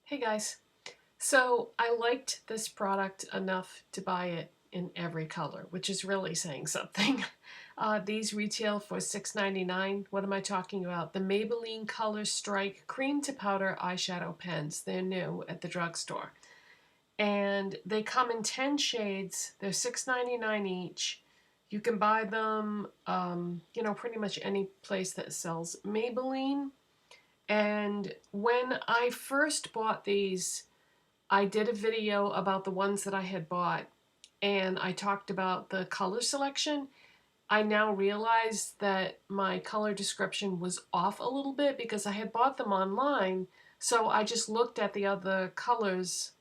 Hey guys, so I liked this product enough to buy it in every color, which is really saying something. These retail for $6.99. What am I talking about? The Maybelline Color Strike Cream to Powder Eyeshadow Pens. They're new at the drugstore. And they come in 10 shades. They're $6.99 each. You can buy them, pretty much any place that sells Maybelline. And when I first bought these, I did a video about the ones that I had bought, and I talked about the color selection. I now realize that my color description was off a little bit because I had bought them online, so I just looked at the other colors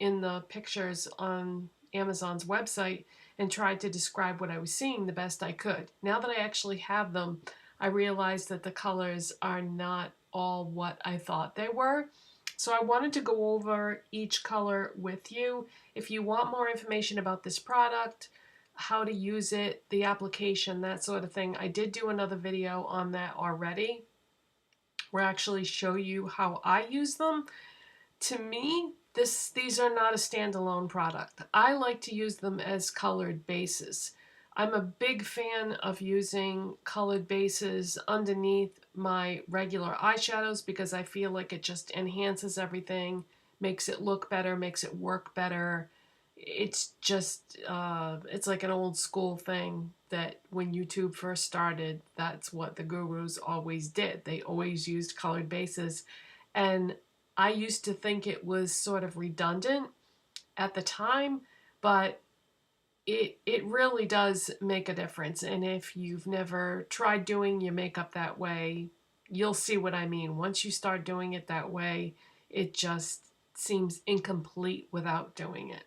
in the pictures on Amazon's website and tried to describe what I was seeing the best I could. Now that I actually have them, I realize that the colors are not all what I thought they were. So I wanted to go over each color with you. If you want more information about this product, how to use it, the application, that sort of thing, I did do another video on that already, where I actually show you how I use them. To me, these are not a standalone product. I like to use them as colored bases. I'm a big fan of using colored bases underneath my regular eyeshadows because I feel like it just enhances everything, makes it look better, makes it work better. It's just, it's like an old school thing that when YouTube first started, that's what the gurus always did. They always used colored bases. And I used to think it was sort of redundant at the time, but it really does make a difference. And if you've never tried doing your makeup that way, you'll see what I mean. Once you start doing it that way, it just seems incomplete without doing it.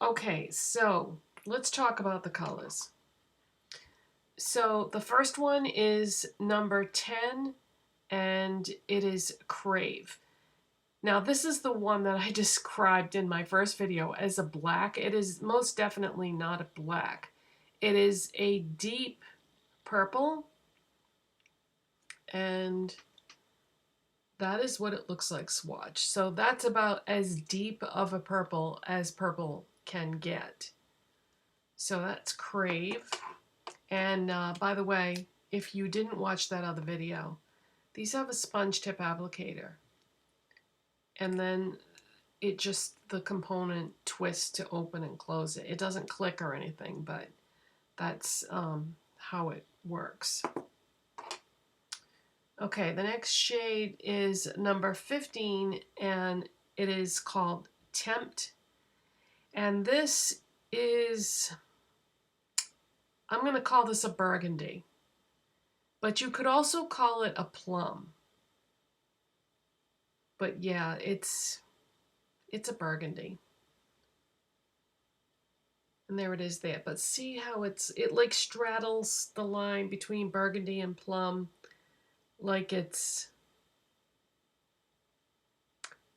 Okay, so let's talk about the colors. So the first one is number 10, and it is Crave. Now this is the one that I described in my first video as a black. It is most definitely not a black. It is a deep purple, and that is what it looks like swatched. So that's about as deep of a purple as purple can get. So that's Crave. And by the way, if you didn't watch that other video, these have a sponge tip applicator. And then it just, the component twists to open and close it. It doesn't click or anything, but that's how it works. Okay, the next shade is number 15, and it is called Tempt. And this is, I'm going to call this a burgundy, but you could also call it a plum. But yeah, it's a burgundy. And there it is there. But see how it like straddles the line between burgundy and plum, like it's,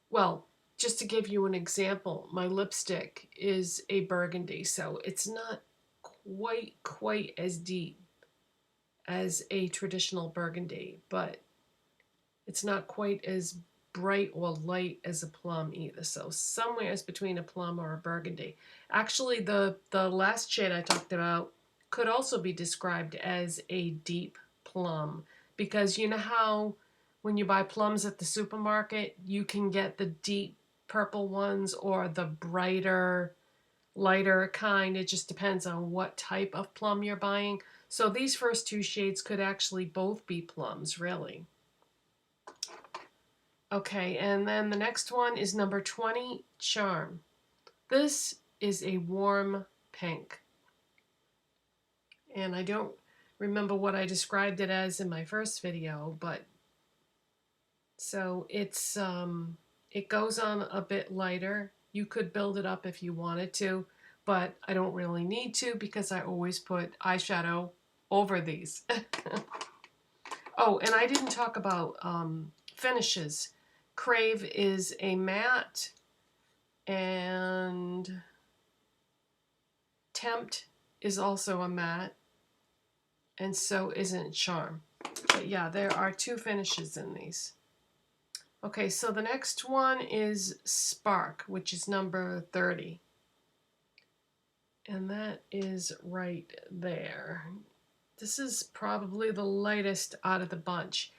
well, just to give you an example, my lipstick is a burgundy, so it's not quite as deep as a traditional burgundy, but it's not quite as bright or light as a plum either. So somewhere is between a plum or a burgundy. Actually, the last shade I talked about could also be described as a deep plum, because you know how when you buy plums at the supermarket, you can get the deep purple ones or the brighter, lighter kind. It just depends on what type of plum you're buying. So these first two shades could actually both be plums, really. Okay, and then the next one is number 20, Charm. This is a warm pink. And I don't remember what I described it as in my first video, but so it's it goes on a bit lighter. You could build it up if you wanted to, but I don't really need to because I always put eyeshadow over these. Oh, and I didn't talk about finishes. Crave is a matte, and Tempt is also a matte, and so isn't Charm. But yeah, there are two finishes in these. Okay, so the next one is Spark, which is number 30. And that is right there. This is probably the lightest out of the bunch.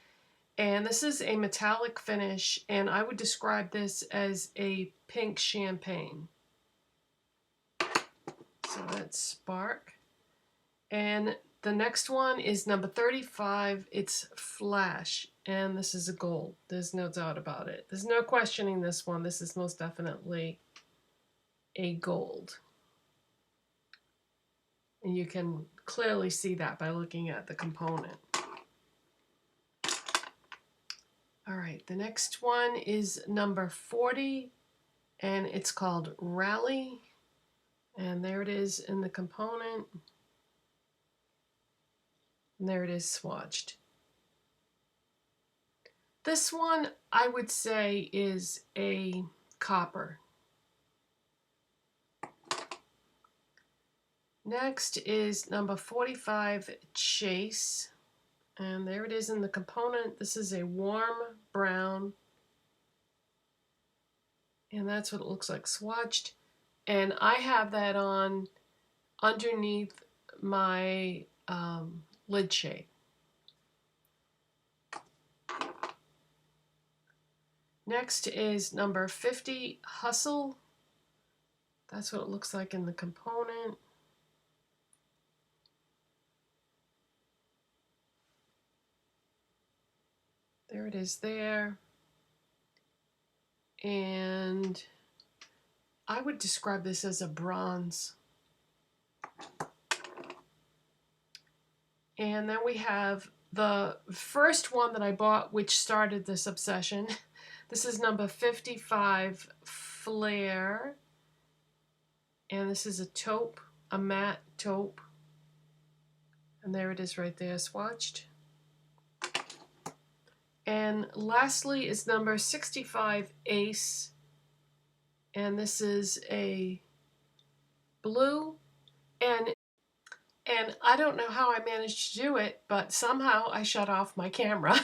And this is a metallic finish, and I would describe this as a pink champagne. So that's Spark. And the next one is number 35. It's Flash, and this is a gold. There's no doubt about it. There's no questioning this one. This is most definitely a gold. And you can clearly see that by looking at the component. All right, the next one is number 40, and it's called Rally. And there it is in the component. And there it is swatched. This one, I would say, is a copper. Next is number 45, Chase. And there it is in the component. This is a warm brown. And that's what it looks like swatched. And I have that on underneath my lid shade. Next is number 50, Hustle. That's what it looks like in the component. There it is there. And I would describe this as a bronze. And then we have the first one that I bought, which started this obsession. This is number 55, Flare. And this is a taupe, a matte taupe. And there it is right there, swatched. And lastly is number 65, Ace. And this is a blue. And I don't know how I managed to do it, but somehow I shut off my camera.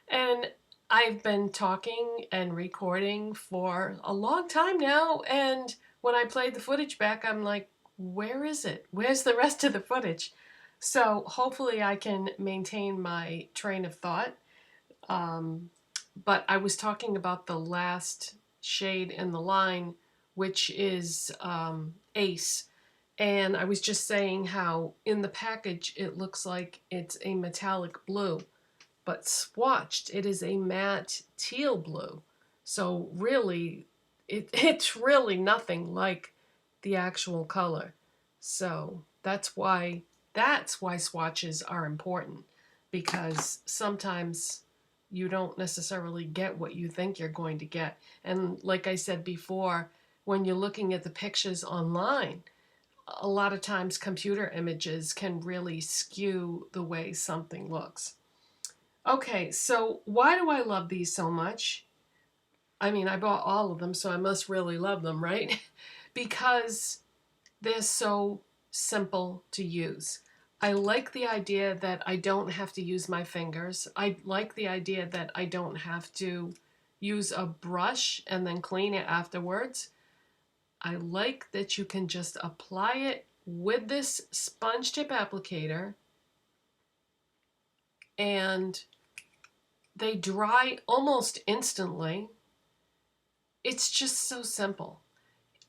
And I've been talking and recording for a long time now, and when I played the footage back, I'm like, where is it? Where's the rest of the footage? So hopefully I can maintain my train of thought. But I was talking about the last shade in the line, which is Ace. And I was just saying how in the package it looks like it's a metallic blue, but swatched it is a matte teal blue. So really, it's really nothing like the actual color. So that's why swatches are important, because sometimes you don't necessarily get what you think you're going to get. And like I said before, when you're looking at the pictures online, a lot of times computer images can really skew the way something looks. Okay, so why do I love these so much? I mean, I bought all of them, so I must really love them, right? Because they're so simple to use. I like the idea that I don't have to use my fingers. I like the idea that I don't have to use a brush and then clean it afterwards. I like that you can just apply it with this sponge tip applicator and they dry almost instantly. It's just so simple.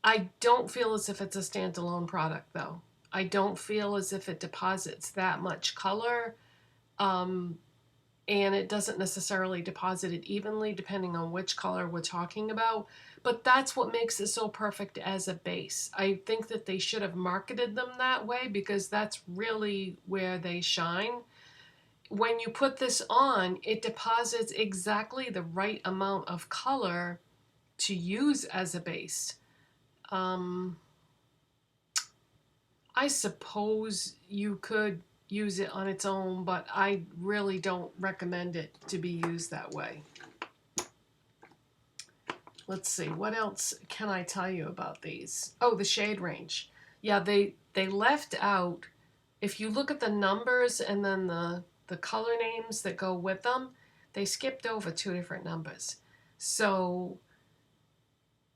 I don't feel as if it's a standalone product though. I don't feel as if it deposits that much color, and it doesn't necessarily deposit it evenly depending on which color we're talking about. But that's what makes it so perfect as a base. I think that they should have marketed them that way, because that's really where they shine. When you put this on, it deposits exactly the right amount of color to use as a base. I suppose you could use it on its own, but I really don't recommend it to be used that way. Let's see, what else can I tell you about these? Oh, the shade range. Yeah, they left out, if you look at the numbers and then the color names that go with them, they skipped over 2 different numbers. So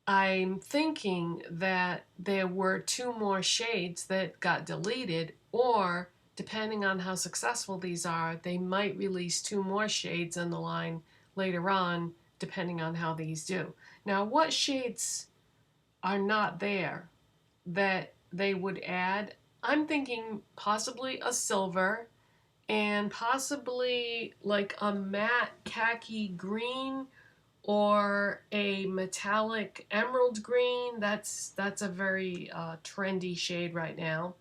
I'm thinking that there were 2 more shades that got deleted, or depending on how successful these are, they might release 2 more shades in the line later on, depending on how these do. Now, what shades are not there that they would add? I'm thinking possibly a silver and possibly like a matte khaki green or a metallic emerald green. That's a very trendy shade right now.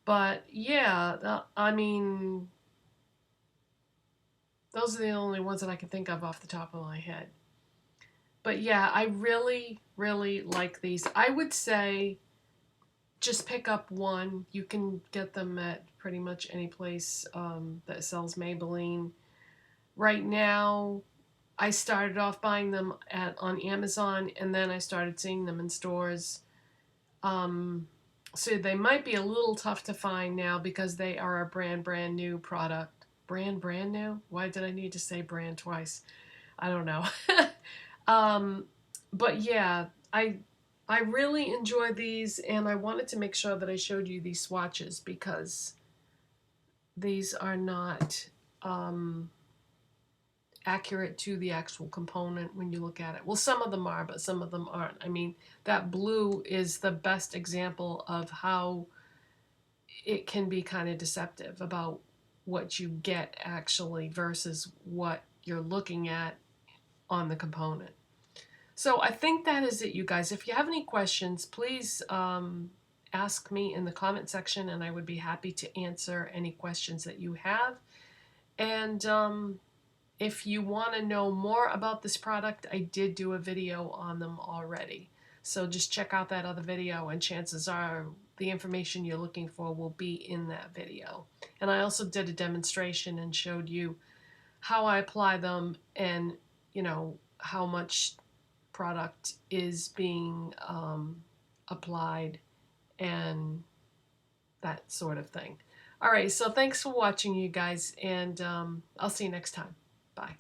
But yeah, I mean, those are the only ones that I can think of off the top of my head. But yeah, I really, really like these. I would say just pick up one. You can get them at pretty much any place that sells Maybelline. Right now, I started off buying them on Amazon, and then I started seeing them in stores. So they might be a little tough to find now because they are a brand new product. Brand new? Why did I need to say brand twice? I don't know. But yeah, I really enjoy these, and I wanted to make sure that I showed you these swatches because these are not accurate to the actual component when you look at it. Well, some of them are, but some of them aren't. I mean, that blue is the best example of how it can be kind of deceptive about what you get actually versus what you're looking at on the component. So I think that is it, you guys. If you have any questions, please ask me in the comment section, and I would be happy to answer any questions that you have. And if you want to know more about this product, I did do a video on them already. So just check out that other video, and chances are the information you're looking for will be in that video. And I also did a demonstration and showed you how I apply them and, you know, how much product is being applied and that sort of thing. All right, so thanks for watching, you guys, and I'll see you next time. Bye.